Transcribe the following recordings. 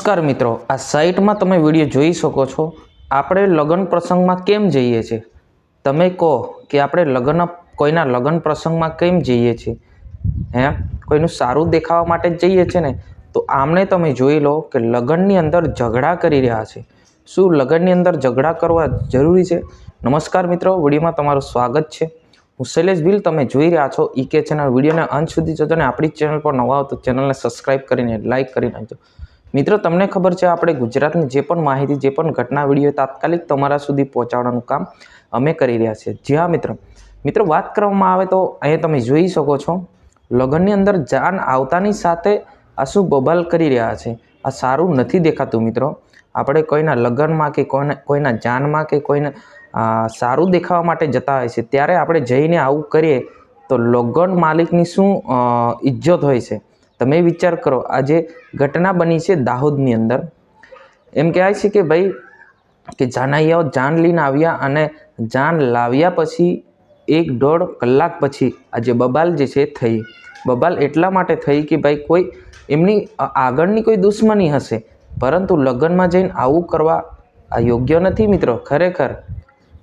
નમસ્કાર મિત્રો, આ સાઇટમાં તમે વિડીયો જોઈ શકો છો। આપણે લગ્ન પ્રસંગમાં કેમ જઈએ છીએ? તમે કહો કે આપણે કોઈના લગ્ન પ્રસંગમાં કેમ જઈએ છીએ? કોઈનું સારું દેખાવા માટે જ જઈએ છીએ ને? તો આમને તમે જોઈ લો કે લગ્નની અંદર ઝઘડા કરી રહ્યા છે। શું લગ્નની અંદર ઝઘડા કરવા જરૂરી છે? નમસ્કાર મિત્રો, વિડીયોમાં તમારું સ્વાગત છે। હું શૈલેષ ભીલ, તમે જોઈ રહ્યા છો ઈકે ચેનલ। વિડીયોને અંત સુધી જોજો અને આપણી ચેનલ પર નવા હો તો ચેનલને સબસ્ક્રાઈબ કરીને લાઇક કરી નાખજો। મિત્રો, તમને ખબર છે આપણે ગુજરાતની જે પણ માહિતી, જે પણ ઘટના વિડીયો તાત્કાલિક તમારા સુધી પહોંચાડવાનું કામ અમે કરી રહ્યા છીએ। જી હા મિત્રો, વાત કરવામાં આવે તો અહીંયા તમે જોઈ શકો છો લગ્નની અંદર જાન આવતાની સાથે આ શું બબાલ કરી રહ્યા છે। આ સારું નથી દેખાતું મિત્રો। આપણે કોઈના લગ્નમાં કે કોઈના જાનમાં કે કોઈને સારું દેખાવા માટે જતા હોય છે, ત્યારે આપણે જઈને આવું કરીએ તો લગ્ન માલિકની શું ઇજ્જત હોય છે? તમે વિચાર કરો, આજે ઘટના બની છે દાહોદની અંદર। એમ કહેવાય છે કે ભાઈ કે જાનૈયાઓ જાન લઈને આવ્યા અને જાન લાવ્યા પછી 1-1.5 કલાક પછી આજે બબાલ જે છે થઈ। બબાલ એટલા માટે થઈ કે ભાઈ કોઈ એમની આગળની કોઈ દુશ્મની હશે, પરંતુ લગ્નમાં જઈને આવું કરવા આ યોગ્ય નથી મિત્રો। ખરેખર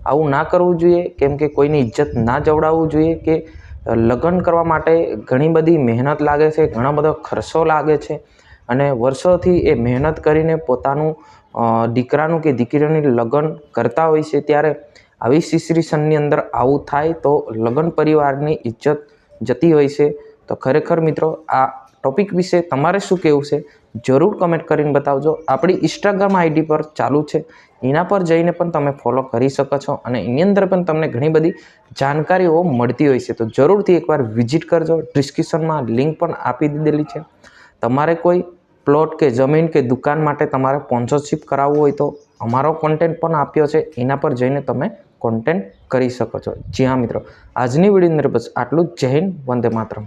આવું ના કરવું જોઈએ, કેમ કે કોઈની ઇજ્જત ના જવડાવવું જોઈએ। કે લગ્ન કરવા માટે ઘણી બધી મહેનત લાગે છે, ઘણા બધો ખર્ચો લાગે છે અને વર્ષોથી એ મહેનત કરીને પોતાનું દીકરાનું કે દીકરીનું લગ્ન કરતા હોય છે, ત્યારે આવી સિચ્યુએશનની અંદર આવું થાય તો લગ્ન પરિવારની ઇજ્જત જતી હોય છે। તો ખરેખર મિત્રો, આ ટોપિક વિશે તમારે શું કહેવું છે જરૂર કમેન્ટ કરીને બતાવજો। આપણી ઇન્સ્ટાગ્રામ આઈડી પર ચાલુ છે, એના પર જઈને પણ તમે ફોલો કરી શકો છો અને એની અંદર પણ તમને ઘણી બધી જાણકારીઓ મળતી હોય છે। તો જરૂરથી એકવાર વિઝિટ કરજો। ડિસ્ક્રિપ્શનમાં લિંક પણ આપી દીધેલી છે। તમારે કોઈ પ્લોટ કે જમીન કે દુકાન માટે તમારે સ્પોન્સરશિપ કરાવવું હોય તો અમારો કોન્ટેન્ટ પણ આપ્યો છે, એના પર જઈને તમે કોન્ટેન્ટ કરી શકો છો। જી હા મિત્રો, આજની વિડીયોની અંદર બસ આટલું જ। જય હિન્દ, વંદે માતરમ।